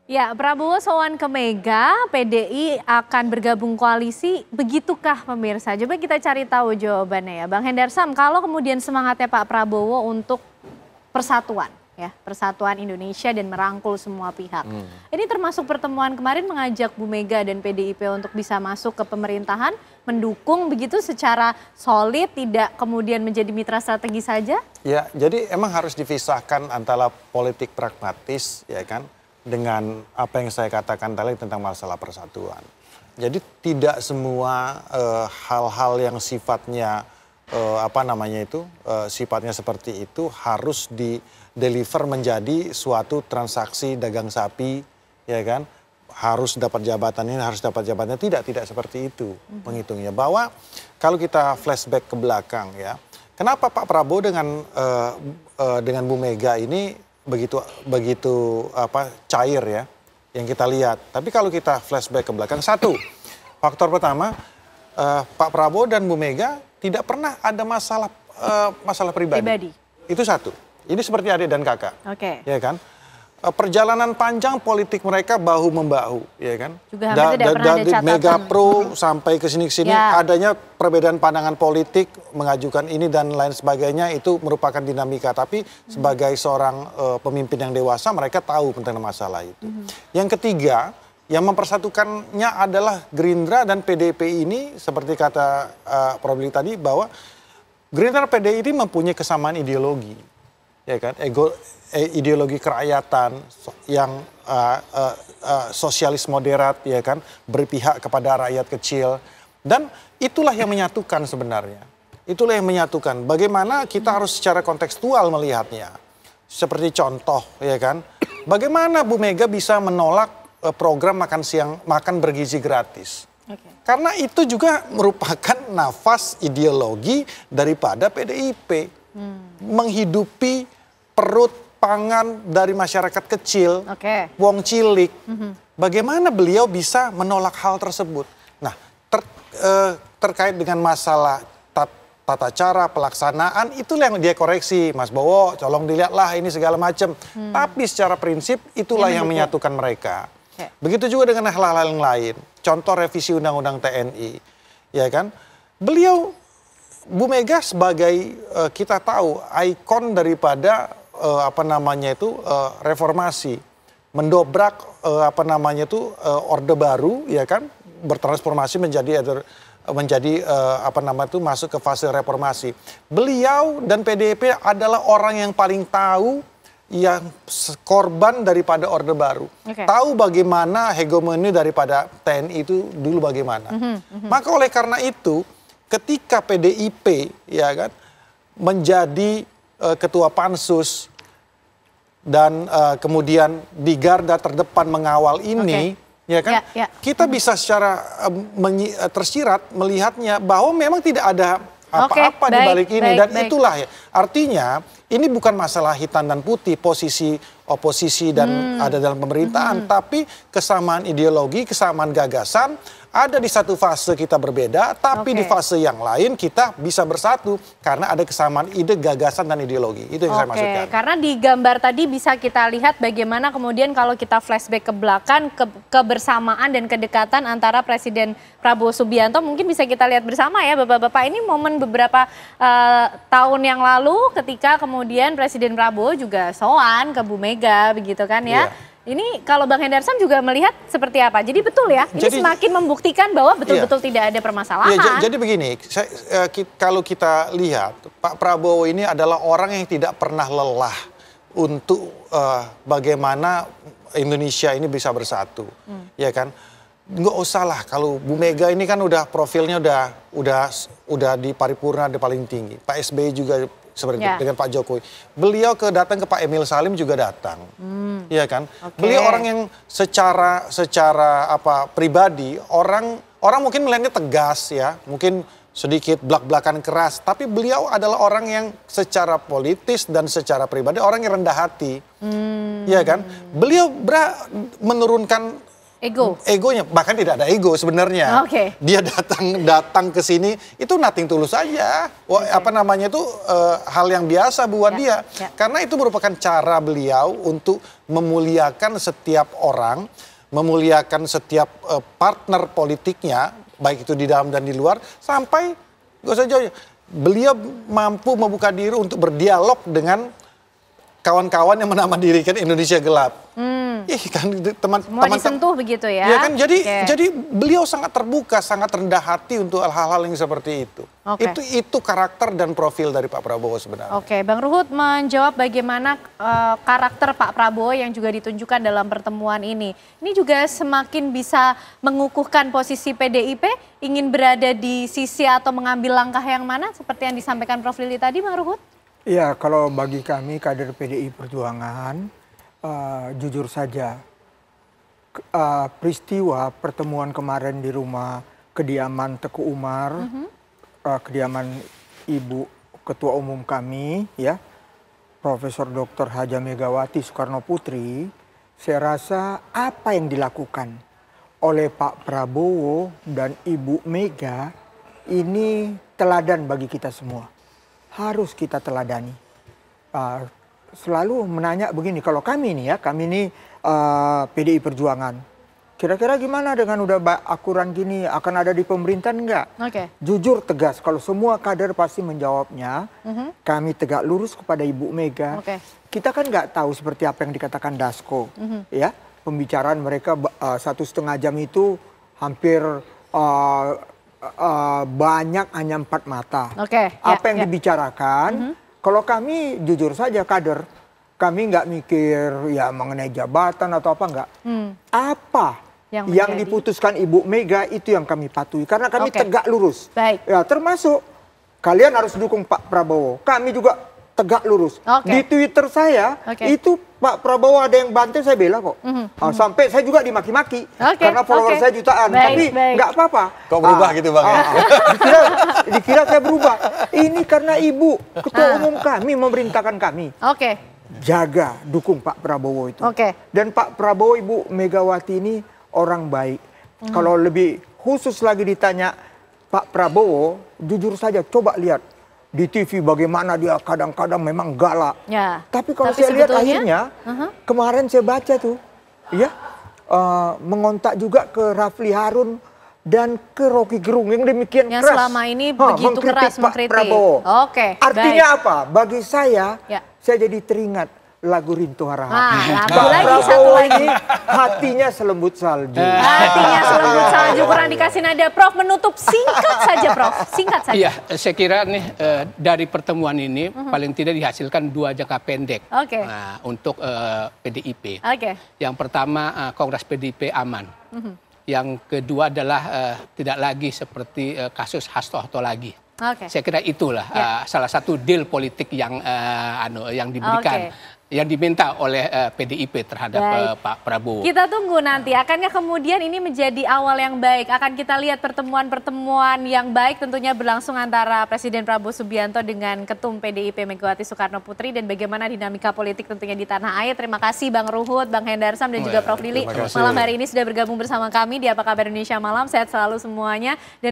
Ya, Prabowo sowan ke Mega, PDI akan bergabung koalisi, begitukah pemirsa? Coba kita cari tahu jawabannya ya. Bang Hendar Sam, kalau kemudian semangatnya Pak Prabowo untuk persatuan, ya, persatuan Indonesia dan merangkul semua pihak. Ini termasuk pertemuan kemarin mengajak Bu Mega dan PDIP untuk bisa masuk ke pemerintahan, mendukung begitu secara solid, tidak kemudian menjadi mitra strategi saja? Ya, jadi emang harus dipisahkan antara politik pragmatis, ya kan, dengan apa yang saya katakan tadi tentang masalah persatuan. Jadi tidak semua hal-hal yang sifatnya sifatnya seperti itu harus di-deliver menjadi suatu transaksi dagang sapi, ya kan? Harus dapat jabatan ini, harus dapat jabatan tidak seperti itu menghitungnya. Bahwa kalau kita flashback ke belakang ya, kenapa Pak Prabowo dengan Bu Mega ini begitu cair ya yang kita lihat. Tapi kalau kita flashback ke belakang, satu faktor pertama, Pak Prabowo dan Bu Mega tidak pernah ada masalah pribadi. Itu satu. Ini seperti adik dan kakak. Oke. Ya kan? Perjalanan panjang politik mereka bahu membahu, ya kan? Juga tidak pernah ada catatan. Mega Pro sampai ke sini-sini ya. Adanya perbedaan pandangan politik, mengajukan ini dan lain sebagainya, itu merupakan dinamika. Tapi sebagai seorang pemimpin yang dewasa, mereka tahu tentang masalah itu. Yang ketiga, yang mempersatukannya adalah Gerindra dan PDIP ini, seperti kata Prof. tadi, bahwa Gerindra dan PDIP ini mempunyai kesamaan ideologi, ya kan? Ideologi kerakyatan yang sosialis moderat, ya kan, berpihak kepada rakyat kecil, dan itulah yang menyatukan sebenarnya. Itulah yang menyatukan. Bagaimana kita harus secara kontekstual melihatnya. Seperti contoh, ya kan, bagaimana Bu Mega bisa menolak program makan bergizi gratis. Karena itu juga merupakan nafas ideologi daripada PDIP, menghidupi perut pangan dari masyarakat kecil, wong cilik. Bagaimana beliau bisa menolak hal tersebut? Nah, terkait dengan masalah tata cara pelaksanaan, itulah yang dia koreksi. Mas Bowo, tolong dilihatlah ini segala macam. Tapi secara prinsip itulah yang menyatukan mereka. Begitu juga dengan hal-hal yang lain. Contoh revisi Undang-Undang TNI, ya kan? Beliau, Bu Mega sebagai kita tahu ikon daripada reformasi, mendobrak orde baru, ya kan, bertransformasi masuk ke fase reformasi. Beliau dan PDIP adalah orang yang paling tahu yang korban daripada orde baru, tahu bagaimana hegemoni daripada TNI itu dulu bagaimana. Maka oleh karena itu, ketika PDIP, ya kan, menjadi ketua pansus dan kemudian di garda terdepan mengawal ini, ya kan, kita bisa secara tersirat melihatnya bahwa memang tidak ada apa-apa di balik ini, dan itulah ya artinya ini bukan masalah hitam dan putih, posisi oposisi dan ada dalam pemerintahan, tapi kesamaan ideologi, kesamaan gagasan. Ada di satu fase kita berbeda, tapi di fase yang lain kita bisa bersatu karena ada kesamaan ide, gagasan, dan ideologi. Itu yang saya maksudkan. Karena di gambar tadi bisa kita lihat bagaimana kemudian kalau kita flashback ke belakang, kebersamaan dan kedekatan antara Presiden Prabowo Subianto mungkin bisa kita lihat bersama ya Bapak-Bapak. Ini momen beberapa tahun yang lalu ketika kemudian Presiden Prabowo juga sowan ke Bu Mega, begitu kan ya. Ini kalau Bang Hendar Sam juga melihat seperti apa? Jadi betul ya, ini semakin membuktikan bahwa betul-betul tidak ada permasalahan. Jadi begini, kalau kita lihat Pak Prabowo ini adalah orang yang tidak pernah lelah untuk bagaimana Indonesia ini bisa bersatu, ya kan? Nggak usah lah, kalau Bu Mega ini kan udah profilnya udah di paripurna di paling tinggi. Pak SBY juga seperti itu, dengan Pak Jokowi. Beliau datang ke Pak Emil Salim juga datang. Iya kan? Beliau orang yang secara pribadi, orang mungkin melihatnya tegas ya, mungkin sedikit belak-belakan keras, tapi beliau adalah orang yang secara politis dan secara pribadi orang yang rendah hati. Iya kan? Beliau menurunkan Egonya, bahkan tidak ada ego sebenarnya. Oke. Dia datang ke sini itu nothing tulus saja. Apa namanya itu hal yang biasa buat dia. Karena itu merupakan cara beliau untuk memuliakan setiap orang, memuliakan setiap partner politiknya, baik itu di dalam dan di luar, sampai gak usah jauh. Beliau mampu membuka diri untuk berdialog dengan kawan-kawan yang menamakan Indonesia Gelap. Kan semua disentuh begitu ya. Ya kan, jadi beliau sangat terbuka, sangat rendah hati untuk hal-hal yang seperti itu. Itu karakter dan profil dari Pak Prabowo sebenarnya. Oke, Bang Ruhut menjawab bagaimana karakter Pak Prabowo yang juga ditunjukkan dalam pertemuan ini. Ini juga semakin bisa mengukuhkan posisi PDIP, ingin berada di sisi atau mengambil langkah yang mana seperti yang disampaikan Prof. Lili tadi, Bang Ruhut? Ya, kalau bagi kami kader PDI Perjuangan, jujur saja, peristiwa pertemuan kemarin di rumah kediaman Teguh Umar, kediaman Ibu Ketua Umum kami, ya, Profesor Dr. Haja Megawati Soekarno Putri, saya rasa apa yang dilakukan oleh Pak Prabowo dan Ibu Mega ini teladan bagi kita semua. Harus kita teladani. Selalu menanya begini, kalau kami nih ya, kami ini PDI Perjuangan, kira-kira gimana dengan udah akuran gini, akan ada di pemerintahan enggak? Jujur tegas, kalau semua kader pasti menjawabnya, kami tegak lurus kepada Ibu Mega. Kita kan nggak tahu seperti apa yang dikatakan Dasko, ya, pembicaraan mereka 1,5 jam itu hampir banyak hanya 4 mata. Apa yang dibicarakan? Kalau kami jujur saja kader, kami nggak mikir ya mengenai jabatan atau apa enggak. Apa yang diputuskan Ibu Mega itu yang kami patuhi karena kami tegak lurus. Ya, termasuk kalian harus dukung Pak Prabowo. Kami juga tegak lurus. Di Twitter saya itu Pak Prabowo ada yang bantai, saya bela kok. Sampai saya juga dimaki-maki karena follower saya jutaan. Tapi nggak apa-apa. Kok berubah gitu Bang? Dikira saya berubah. Ini karena Ibu Ketua Umum kami memerintahkan kami. Jaga, dukung Pak Prabowo itu. Dan Pak Prabowo, Ibu Megawati ini orang baik. Kalau lebih khusus lagi ditanya Pak Prabowo, jujur saja coba lihat di TV bagaimana dia kadang-kadang memang galak. Tapi kalau saya lihat akhirnya, kemarin saya baca tuh, ya, mengontak juga ke Rafli Harun dan ke Rocky Gerung yang demikian yang keras. selama ini begitu keras mengkritik. Pak Prabowo. Artinya apa? Bagi saya jadi teringat lagu Rinto Harahap. Satu lagi. Hatinya selembut salju. Hatinya selembut salju. Kurang dikasih nada. Prof, menutup singkat saja Prof. Singkat saja. Iya, saya kira nih dari pertemuan ini paling tidak dihasilkan 2 jangka pendek untuk PDIP. Yang pertama Kongres PDIP aman. Yang kedua adalah tidak lagi seperti kasus Hasto lagi. Saya kira itulah salah satu deal politik yang diberikan, yang diminta oleh PDIP terhadap Pak Prabowo. Kita tunggu nanti, akankah kemudian ini menjadi awal yang baik? Akan kita lihat pertemuan-pertemuan yang baik tentunya berlangsung antara Presiden Prabowo Subianto dengan Ketum PDIP Megawati Soekarno Putri dan bagaimana dinamika politik tentunya di tanah air. Terima kasih Bang Ruhut, Bang Hendarsam dan juga Prof. Lili malam hari ini sudah bergabung bersama kami di Apa Kabar Indonesia Malam. Sehat selalu semuanya.